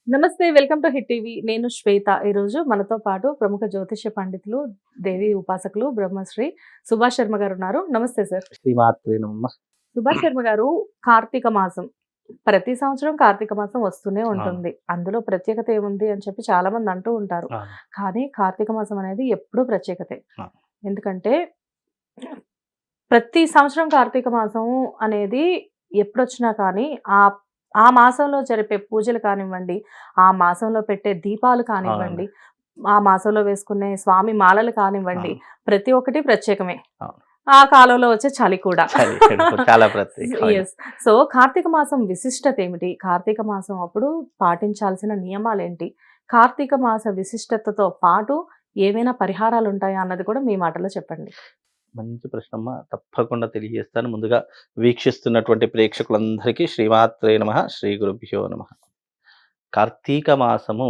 నమస్తే. Welcome to hit TV. నేను శ్వేత. ఈరోజు మనతో పాటు ప్రముఖ జ్యోతిష్య పండితులు, దేవి ఉపాసకులు బ్రహ్మశ్రీ సుభాష్ శర్మ గారు ఉన్నారు. నమస్తే సార్. శ్రీమాత్రే నమః. సుభాష్ శర్మ గారు, కార్తీక మాసం ప్రతి సంవత్సరం కార్తీక మాసం వస్తూనే అవును. ఉంటుంది. అందులో ప్రత్యేకత ఏముంది అని చెప్పి చాలా మంది అంటూ ఉంటారు. అవును. కానీ కార్తీక మాసం అనేది ఎప్పుడూ ప్రత్యేకతే. అవును. ఎందుకంటే ప్రతి సంవత్సరం కార్తీక మాసం అనేది ఎప్పుడొచ్చినా కానీ ఆ ఆ మాసంలో జరిపే పూజలు కానివ్వండి, ఆ మాసంలో పెట్టే దీపాలు కానివ్వండి, అవునండి. ఆ మాసంలో వేసుకునే స్వామి మాలలు కానివ్వండి, అవును. ప్రతి ఒక్కటి ప్రత్యేకమే. అవును. ఆ కాలంలో వచ్చే చలి కూడా. చలి చాలా ప్రత్యేకమైన. యెస్. సో, కార్తీక మాసం విశిష్టత ఏమిటి? కార్తీక మాసం అప్పుడు పాటించాల్సిన నియమాలేంటి? కార్తీక మాస విశిష్టతతో పాటు ఏవైనా పరిహారాలుంటాయా అన్నది కూడా మీ మాటల్లో చెప్పండి. మంచి ప్రశ్నమ్మ. తప్పకుండా తెలియజేస్తాను. ముందుగా వీక్షిస్తున్నటువంటి ప్రేక్షకులందరికీ శ్రీమాత్రే నమః, శ్రీ గురుభ్యో నమః. కార్తీక మాసము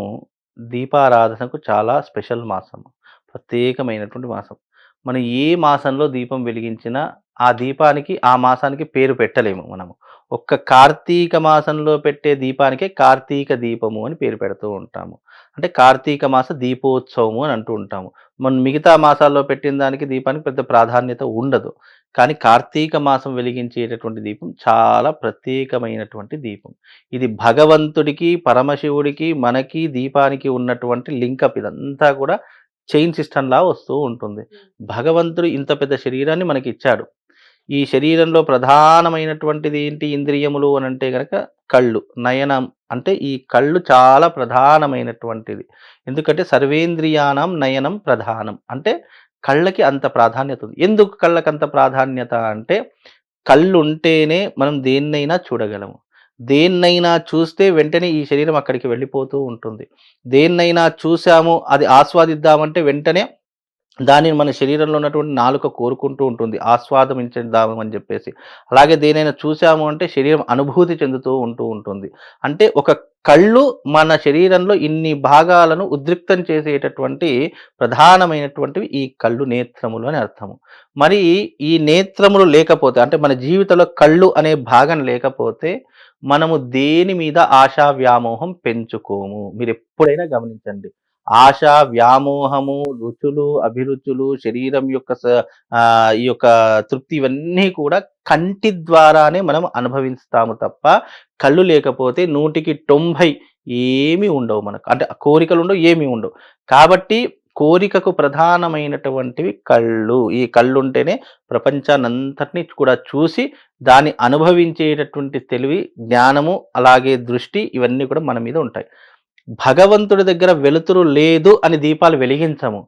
దీపారాధనకు చాలా స్పెషల్ మాసము. ప్రత్యేకమైనటువంటి మాసం. మనం ఏ మాసంలో దీపం వెలిగించినా ఆ దీపానికి, ఆ మాసానికి పేరు పెట్టలేము మనము. ఒక్క కార్తీక మాసంలో పెట్టే దీపానికే కార్తీక దీపము అని పేరు పెడుతూ ఉంటాము. అంటే కార్తీక మాస దీపోత్సవము అని అంటూ ఉంటాము. మనం మిగతా మాసాల్లో పెట్టిన దానికి దీపానికి పెద్ద ప్రాధాన్యత ఉండదు. కానీ కార్తీక మాసం వెలిగించేటటువంటి దీపం చాలా ప్రత్యేకమైనటువంటి దీపం. ఇది భగవంతుడికి, పరమశివుడికి, మనకి, దీపానికి ఉన్నటువంటి లింకప్ ఇదంతా కూడా చైన్ సిస్టమ్‌లా వస్తూ ఉంటుంది. భగవంతుడు ఇంత పెద్ద శరీరాన్ని మనకిచ్చాడు. ఈ శరీరంలో ప్రధానమైనటువంటిది ఏంటి ఇంద్రియములు అనంటే గనక కళ్ళు, నయనం అంటే ఈ కళ్ళు చాలా ప్రధానమైనటువంటిది. ఎందుకంటే సర్వేంద్రియాణం నయనం ప్రధానం. అంటే కళ్ళకి అంత ప్రాధాన్యత ఉంది. ఎందుకు కళ్ళకంత ప్రాధాన్యత అంటే కళ్ళుంటేనే మనం దేన్నైనా చూడగలము. దేన్నైనా చూస్తే వెంటనే ఈ శరీరం అక్కడికి వెళ్ళిపోతూ ఉంటుంది. దేన్నైనా చూసాము, అది ఆస్వాదిద్దామంటే వెంటనే దానిని మన శరీరంలో ఉన్నటువంటి నాలుక కోరుకుంటూ ఉంటుంది. ఆస్వాదించేద్దాము అని జెప్పేసి. అలాగే దేనైనా చూసాము అంటే శరీరం అనుభూతి చెందుతూ ఉంటుంది. అంటే ఒక కళ్ళు మన శరీరంలో ఇన్ని భాగాలను ఉద్రిక్తం చేసేటటువంటి ప్రధానమైనటువంటివి ఈ కళ్ళు, నేత్రములు అని అర్థము. మరి ఈ నేత్రములు లేకపోతే అంటే మన జీవితంలో కళ్ళు అనే భాగం లేకపోతే మనము దేని మీద ఆశా వ్యామోహం పెంచుకోము. మీరెప్పుడైనా గమనించండి. ఆశ, వ్యామోహము, రుచులు, అభిరుచులు, శరీరం యొక్క ఈ యొక్క తృప్తి ఇవన్నీ కూడా కంటి ద్వారానే మనం అనుభవిస్తాము తప్ప, కళ్ళు లేకపోతే 100కి 90 ఏమీ ఉండవు మనకు. అంటే కోరికలుండవు, ఏమీ ఉండవు. కాబట్టి కోరికకు ప్రధానమైనటువంటివి కళ్ళు. ఈ కళ్ళుంటేనే ప్రపంచాన్నంతటిని కూడా చూసి, దాన్ని అనుభవించేటటువంటి తెలివి, జ్ఞానము, అలాగే దృష్టి ఇవన్నీ కూడా మన మీద ఉంటాయి. భగవంతుడి దగ్గర వెలుతురు లేదు అని దీపాలు వెలిగించము.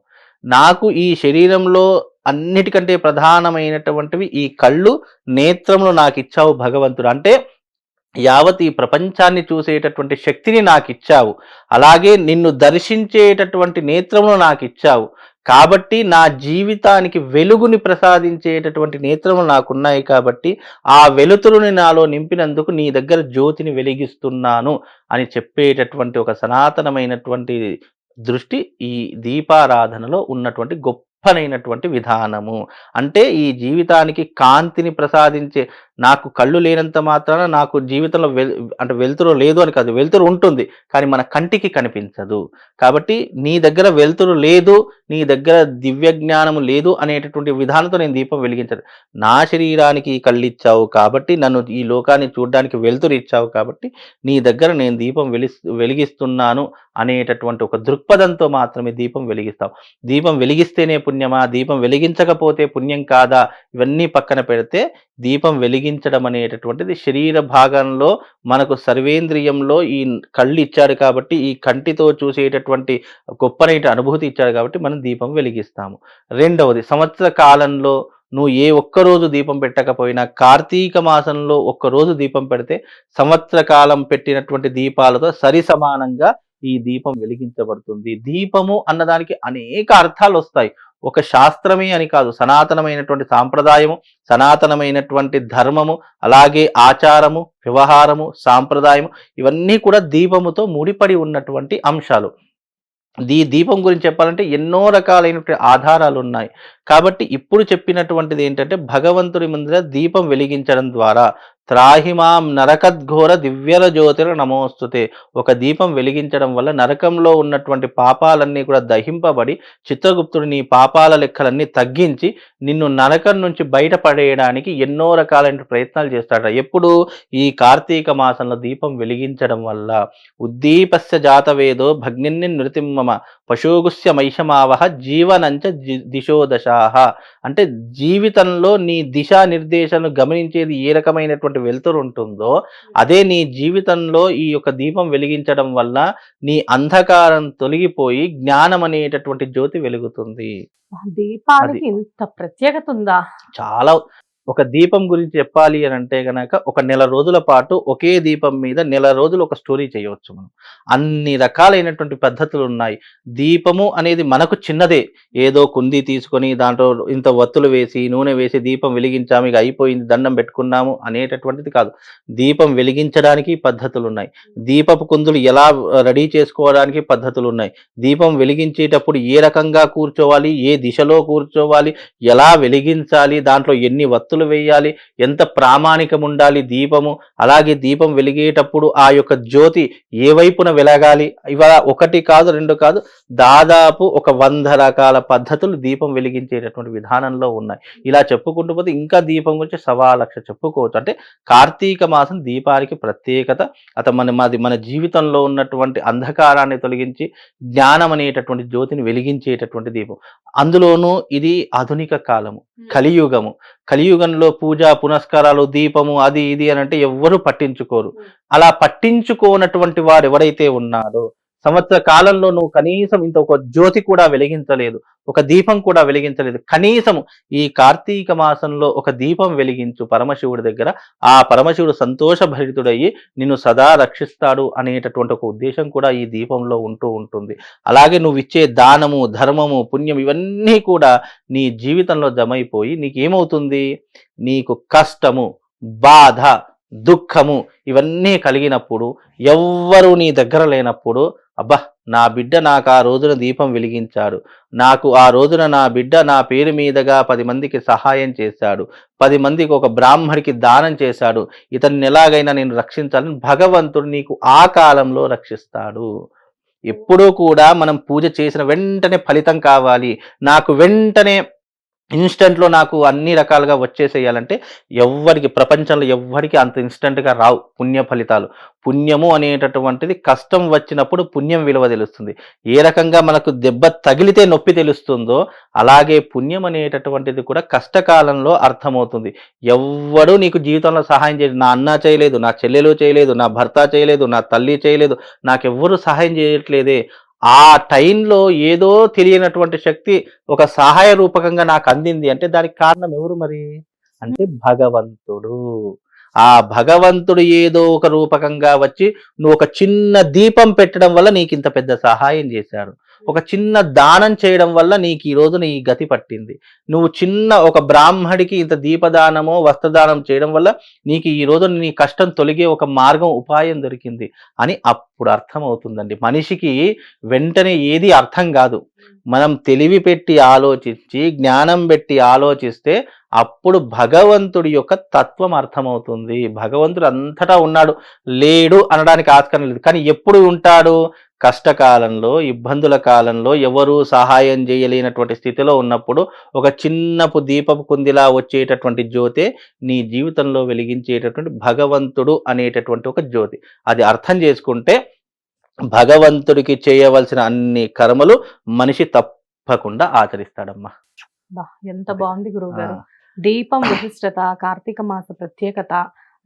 నాకు ఈ శరీరంలో అన్నిటికంటే ప్రధానమైనటువంటివి ఈ కళ్ళు, నేత్రములు నాకిచ్చావు భగవంతుడు. అంటే యావత్ ఈ ప్రపంచాన్ని చూసేటటువంటి శక్తిని నాకిచ్చావు. అలాగే నిన్ను దర్శించేటటువంటి నేత్రములు నాకిచ్చావు. కాబట్టి నా జీవితానికి వెలుగుని ప్రసాదించేటటువంటి నేత్రములు నాకున్నాయి కాబట్టి, ఆ వెలుతురుని నాలో నింపినందుకు నీ దగ్గర జ్యోతిని వెలిగిస్తున్నాను అని చెప్పేటటువంటి ఒక సనాతనమైనటువంటి దృష్టి ఈ దీపారాధనలో ఉన్నటువంటి గొప్పనైనటువంటి విధానము. అంటే ఈ జీవితానికి కాంతిని ప్రసాదించే నాకు కళ్ళు లేనంత మాత్రాన నాకు జీవితంలో అంటే వెలుతురు లేదు అని కాదు. వెలుతురు ఉంటుంది. కానీ మన కంటికి కనిపించదు. కాబట్టి నీ దగ్గర వెలుతురు లేదు, నీ దగ్గర దివ్య జ్ఞానము లేదు అనేటటువంటి విధానంతో నేను దీపం వెలిగించను. నా శరీరానికి ఈ కళ్ళిచ్చావు కాబట్టి, నన్ను ఈ లోకాన్ని చూడ్డానికి వెలుతురు ఇచ్చావు కాబట్టి, నీ దగ్గర నేను దీపం వెలిగిస్తున్నాను అనేటటువంటి ఒక దృక్పథంతో మాత్రమే దీపం వెలిగిస్తాం. దీపం వెలిగిస్తేనే పుణ్యమా? దీపం వెలిగించకపోతే పుణ్యం కాదా? ఇవన్నీ పక్కన పెడితే దీపం వెలిగించడం అనేటటువంటిది శరీర భాగంలో మనకు సర్వేంద్రియంలో ఈ కళ్ళు ఇచ్చాడు కాబట్టి, ఈ కంటితో చూసేటటువంటి గొప్పనైన అనుభూతి ఇచ్చాడు కాబట్టి మనం దీపం వెలిగిస్తాము. రెండవది సంవత్సర కాలంలో నువ్వు ఏ ఒక్కరోజు దీపం పెట్టకపోయినా కార్తీక మాసంలో ఒక్కరోజు దీపం పెడితే సంవత్సర కాలం పెట్టినటువంటి దీపాలతో సరి సమానంగా ఈ దీపం వెలిగించబడుతుంది. దీపము అన్నదానికి అనేక అర్థాలు వస్తాయి. ఒక శాస్త్రమే అని కాదు, సనాతనమైనటువంటి సాంప్రదాయము, సనాతనమైనటువంటి ధర్మము, అలాగే ఆచారము, వ్యవహారము, సాంప్రదాయము ఇవన్నీ కూడా దీపముతో ముడిపడి ఉన్నటువంటి అంశాలు. దీపం గురించి చెప్పాలంటే ఎన్నో రకాలైనటువంటి ఆధారాలు ఉన్నాయి. కాబట్టి ఇప్పుడు చెప్పినటువంటిది ఏంటంటే భగవంతుడి ముందర దీపం వెలిగించడం ద్వారా త్రాహిమాం నరకద్ఘోర దివ్యల జ్యోతిర నమోస్తుతే. ఒక దీపం వెలిగించడం వల్ల నరకంలో ఉన్నటువంటి పాపాలన్నీ కూడా దహింపబడి చిత్రగుప్తుడు నీ పాపాల లెక్కలన్నీ తగ్గించి నిన్ను నరకం నుంచి బయటపడేయడానికి ఎన్నో రకాలైన ప్రయత్నాలు చేస్తాడట. ఎప్పుడు? ఈ కార్తీక మాసంలో దీపం వెలిగించడం వల్ల. ఉద్దీపస్య జాతవేదో భగ్నిన్ని నృతిమ్మమ పశోగుస్య మైషమావహ జీవనంచ దిశో దశాహ. అంటే జీవితంలో నీ దిశా నిర్దేశాలను గమనించేది ఏ రకమైనటువంటి వెలుతురు ఉంటుందో అదే నీ జీవితంలో ఈ యొక్క దీపం వెలిగించడం వల్ల నీ అంధకారం తొలగిపోయి జ్ఞానం అనేటటువంటి జ్యోతి వెలుగుతుంది. అది దీపానికి ఇంత ప్రత్యేకత ఉందా? చాలా. ఒక దీపం గురించి చెప్పాలి అని అంటే గనక ఒక నెల రోజుల పాటు ఒకే దీపం మీద నెల రోజులు ఒక స్టోరీ చేయవచ్చు మనం. అన్ని రకాలైనటువంటి పద్ధతులు ఉన్నాయి. దీపము అనేది మనకు చిన్నదే, ఏదో కుంది తీసుకొని దాంట్లో ఇంత వత్తులు వేసి నూనె వేసి దీపం వెలిగించాము ఇక అయిపోయింది దండం పెట్టుకున్నాము అనేటటువంటిది కాదు. దీపం వెలిగించడానికి పద్ధతులు ఉన్నాయి. దీపపు కుందులు ఎలా రెడీ చేసుకోవడానికి పద్ధతులు ఉన్నాయి. దీపం వెలిగించేటప్పుడు ఏ రకంగా కూర్చోవాలి, ఏ దిశలో కూర్చోవాలి, ఎలా వెలిగించాలి, దాంట్లో ఎన్ని వత్తులు వేయాలి, ఎంత ప్రామాణికం ఉండాలి దీపము, అలాగే దీపం వెలిగేటప్పుడు ఆ యొక్క జ్యోతి ఏ వైపున వెలగాలి, ఇవాళ ఒకటి కాదు రెండు కాదు దాదాపు ఒక 100 రకాల పద్ధతులు దీపం వెలిగించేటటువంటి విధానంలో ఉన్నాయి. ఇలా చెప్పుకుంటూ పోతే ఇంకా దీపం గురించి 1,00,000 చెప్పుకోవచ్చు. అంటే కార్తీక మాసం దీపానికి ప్రత్యేకత. మన జీవితంలో ఉన్నటువంటి అంధకారాన్ని తొలగించి జ్ఞానం అనేటటువంటి జ్యోతిని వెలిగించేటటువంటి దీపం. అందులోనూ ఇది ఆధునిక కాలము, కలియుగము. కలియుగంలో పూజ పునస్కారాలు దీపము అది ఇది అని అంటే ఎవ్వరూ పట్టించుకోరు. అలా పట్టించుకోనటువంటి వాడు ఎవరైతే ఉన్నాడో సంవత్సర కాలంలో నువ్వు కనీసం ఇంత ఒక జ్యోతి కూడా వెలిగించలేదు, ఒక దీపం కూడా వెలిగించలేదు, కనీసం ఈ కార్తీక మాసంలో ఒక దీపం వెలిగించు పరమశివుడి దగ్గర. ఆ పరమశివుడు సంతోషభరితుడయ్యి నిన్ను సదా రక్షిస్తాడు అనేటటువంటి ఒక ఉద్దేశం కూడా ఈ దీపంలో ఉంటూ ఉంటుంది. అలాగే నువ్వు ఇచ్చే దానము ధర్మము పుణ్యం ఇవన్నీ కూడా నీ జీవితంలో జమైపోయి నీకేమవుతుంది, నీకు కష్టము బాధ దుఃఖము ఇవన్నీ కలిగినప్పుడు, ఎవ్వరూ నీ దగ్గర లేనప్పుడు, అబ్బా నా బిడ్డ నాకు ఆ రోజున దీపం వెలిగించాడు, నాకు ఆ రోజున నా బిడ్డ నా పేరు మీదుగా 10 మందికి సహాయం చేశాడు, 10 మందికి ఒక బ్రాహ్మడికి దానం చేశాడు, ఇతన్ని ఎలాగైనా నేను రక్షించాలని భగవంతుడు నీకు ఆ కాలంలో రక్షిస్తాడు. ఎప్పుడూ కూడా మనం పూజ చేసిన వెంటనే ఫలితం కావాలి, నాకు వెంటనే ఇన్స్టెంట్లో నాకు అన్ని రకాలుగా వచ్చేసేయాలంటే ఎవ్వరికి ప్రపంచంలో ఎవ్వరికి అంత ఇన్స్టెంట్గా రావు పుణ్య ఫలితాలు. పుణ్యము అనేటటువంటిది కష్టం వచ్చినప్పుడు పుణ్యం విలువ తెలుస్తుంది. ఏ రకంగా మనకు దెబ్బ తగిలితే నొప్పి తెలుస్తుందో అలాగే పుణ్యం అనేటటువంటిది కూడా కష్టకాలంలో అర్థమవుతుంది. ఎవ్వడూ నీకు జీవితంలో సహాయం చేయలేదు, నా అన్న చేయలేదు, నా చెల్లెలు చేయలేదు, నా భర్త చేయలేదు, నా తల్లి చేయలేదు, నాకెవ్వరూ సహాయం చేయట్లేదే. ఆ టైంలో ఏదో తెలియనటువంటి శక్తి ఒక సహాయ రూపకంగా నాకు అందింది అంటే దానికి కారణం ఎవరు మరి అంటే భగవంతుడు. ఆ భగవంతుడు ఏదో ఒక రూపకంగా వచ్చి నువ్వు ఒక చిన్న దీపం పెట్టడం వల్ల నీకు ఇంత పెద్ద సహాయం చేశాడు, ఒక చిన్న దానం చేయడం వల్ల నీకు ఈ రోజున ఈ గతి పట్టింది, నువ్వు చిన్న ఒక బ్రాహ్మడికి ఇంత దీపదానమో వస్త్రదానం చేయడం వల్ల నీకు ఈ రోజు నీ కష్టం తొలగే ఒక మార్గం ఉపాయం దొరికింది అని అప్పుడు అర్థమవుతుందండి. మనిషికి వెంటనే ఏది అర్థం కాదు, మనం తెలివి పెట్టి ఆలోచించి జ్ఞానం పెట్టి ఆలోచిస్తే అప్పుడు భగవంతుడి యొక్క తత్వం అర్థమవుతుంది. భగవంతుడు అంతటా ఉన్నాడు, లేడు అనడానికి ఆస్కారం లేదు. కానీ ఎప్పుడు ఉంటాడు? కష్టకాలంలో ఇబ్బందుల కాలంలో ఎవరూ సహాయం చేయలేనటువంటి స్థితిలో ఉన్నప్పుడు ఒక చిన్నపు దీపపు కుందిలా వచ్చేటటువంటి జ్యోతే నీ జీవితంలో వెలిగించేటటువంటి భగవంతుడు అనేటటువంటి ఒక జ్యోతి. అది అర్థం చేసుకుంటే భగవంతుడికి చేయవలసిన అన్ని కర్మలు మనిషి తప్పకుండా ఆచరిస్తాడమ్మా. ఎంత బాగుంది గురువు గారు. దీపం విశిష్టత, కార్తీక మాస ప్రత్యేకత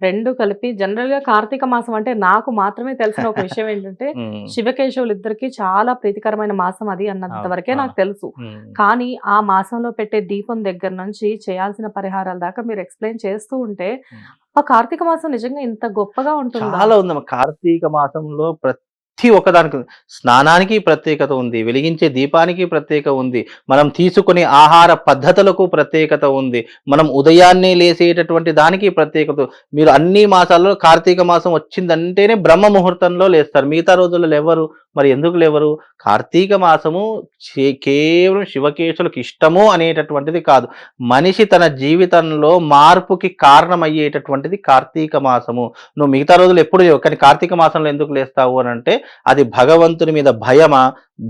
రెండు కలిపి జనరల్ గా కార్తీక మాసం అంటే నాకు మాత్రమే తెలిసిన ఒక విషయం ఏంటంటే శివకేశవులు ఇద్దరికి చాలా ప్రీతికరమైన మాసం అది అన్నంత వరకే నాకు తెలుసు. కానీ ఆ మాసంలో పెట్టే దీపం దగ్గర నుంచి చేయాల్సిన పరిహారాల దాకా మీరు ఎక్స్ప్లెయిన్ చేస్తూ ఉంటే కార్తీక మాసం నిజంగా ఇంత గొప్పగా ఉంటుంది. చాలా ఉందమ్మా కార్తీక మాసంలో. ప్రతి ఒక్కదానికి స్నానానికి ప్రత్యేకత ఉంది, వెలిగించే దీపానికి ప్రత్యేకత ఉంది, మనం తీసుకునే ఆహార పద్ధతులకు ప్రత్యేకత ఉంది, మనం ఉదయాన్నే లేసేటటువంటి దానికి ప్రత్యేకత. మీరు అన్ని మాసాల్లో కార్తీక మాసం వచ్చిందంటేనే బ్రహ్మ ముహూర్తంలో లేస్తారు, మిగతా రోజుల్లో ఎవరు మరి ఎందుకు లేవరు? కార్తీక మాసము కేవలం శివకేశులకు ఇష్టము అనేటటువంటిది కాదు, మనిషి తన జీవితంలో మార్పుకి కారణమయ్యేటటువంటిది కార్తీక మాసము. నువ్వు మిగతా రోజులు ఎప్పుడు లేవు, కానీ కార్తీక మాసంలో ఎందుకు లేస్తావు అని అంటే అది భగవంతుని మీద భయమా,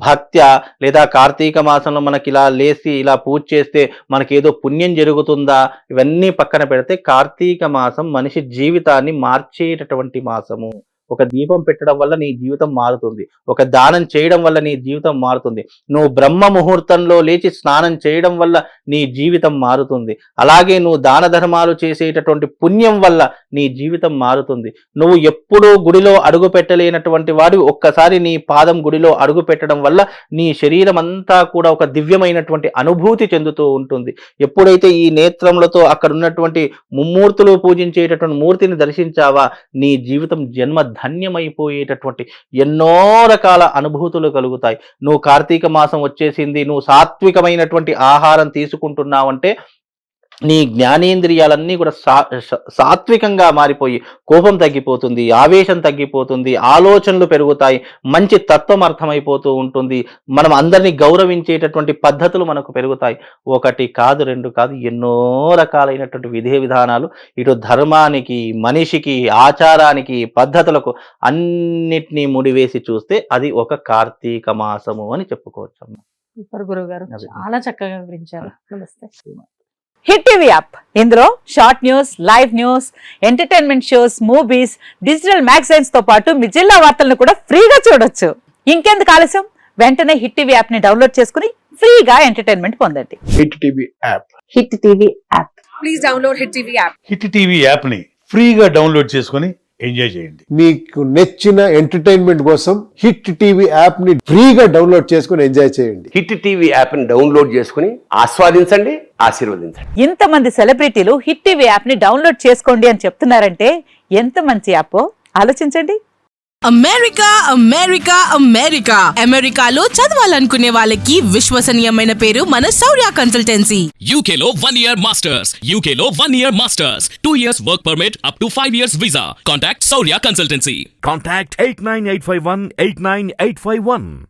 భక్త్యా, లేదా కార్తీక మాసంలో మనకి ఇలా లేసి ఇలా పూజ చేస్తే మనకేదో పుణ్యం జరుగుతుందా, ఇవన్నీ పక్కన పెడితే కార్తీక మాసం మనిషి జీవితాన్ని మార్చేటటువంటి మాసము. ఒక దీపం పెట్టడం వల్ల నీ జీవితం మారుతుంది, ఒక దానం చేయడం వల్ల నీ జీవితం మారుతుంది, నువ్వు బ్రహ్మ ముహూర్తంలో లేచి స్నానం చేయడం వల్ల నీ జీవితం మారుతుంది, అలాగే నువ్వు దాన ధర్మాలు చేసేటటువంటి పుణ్యం వల్ల నీ జీవితం మారుతుంది. నువ్వు ఎప్పుడూ గుడిలో అడుగు పెట్టలేనటువంటి వాడు ఒక్కసారి నీ పాదం గుడిలో అడుగు పెట్టడం వల్ల నీ శరీరం అంతా కూడా ఒక దివ్యమైనటువంటి అనుభూతి చెందుతూ ఉంటుంది. ఎప్పుడైతే ఈ నేత్రములతో అక్కడ ఉన్నటువంటి ముమ్మూర్తులు పూజించేటటువంటి మూర్తిని దర్శించావా, నీ జీవితం జన్మ ధన్యమైపోయేటటువంటి ఎన్నో రకాల అనుభూతులు కలుగుతాయి. నువ్వు కార్తీక మాసం వచ్చేసింది, నువ్వు సాత్వికమైనటువంటి ఆహారం తీసుకుంటున్నావంటే నీ జ్ఞానేంద్రియాలన్నీ కూడా సాత్వికంగా మారిపోయి కోపం తగ్గిపోతుంది, ఆవేశం తగ్గిపోతుంది, ఆలోచనలు పెరుగుతాయి, మంచి తత్వం అర్థమైపోతూ ఉంటుంది, మనం అందరినీ గౌరవించేటటువంటి పద్ధతులు మనకు పెరుగుతాయి. ఒకటి కాదు, రెండు కాదు, ఎన్నో రకాలైనటువంటి విధి విధానాలు ఇటు ధర్మానికి, మనిషికి, ఆచారానికి, పద్ధతులకు అన్నిటినీ ముడివేసి చూస్తే అది ఒక కార్తీక మాసము అని చెప్పుకోవచ్చు. సూపర్ గురువు గారు, చాలా చక్కగా వివరించారు. నమస్తే. హిట్ టీవీ యాప్, ఇందులో short news, live news, entertainment shows, movies, digital magazines తో పాటు మీ జిల్లా వార్తలను కూడా ఫ్రీగా చూడొచ్చు. ఇంకెందుకు ఆలస్యం, వెంటనే హిట్ టీవీ యాప్ ని డౌన్లోడ్ చేసుకుని ఫ్రీగా ఎంటర్టైన్మెంట్ పొందండి. Hit TV app. Hit TV app. Please download hit TV app. Hit TV app ని ఫ్రీగా డౌన్లోడ్ చేసుకొని ఎంజాయ్ చేయండి. మీకు నచ్చిన ఎంటర్టైన్మెంట్ కోసం హిట్ టీవీ యాప్ ని ఫ్రీగా డౌన్లోడ్ చేసుకుని ఎంజాయ్ చేయండి. హిట్ టీవీ యాప్ ని డౌన్లోడ్ చేసుకుని ఆస్వాదించండి, ఆశీర్వదించండి. ఇంతమంది సెలబ్రిటీలు హిట్ టీవీ యాప్ ని డౌన్లోడ్ చేసుకోండి అని చెప్తున్నారంటే ఎంత మంచి యాప్ ఆలోచించండి. అమెరికా అమెరికా అమెరికా అమెరికాలో చదవాలనుకునే వాళ్ళకి విశ్వసనీయమైన పేరు మన శౌర్య కన్సల్టెన్సీ. UK లో 1 year masters, UK లో 1 year masters, 2 years work permit up to 5 years visa. Contact Saurya Consultancy. Contact 89851 89851.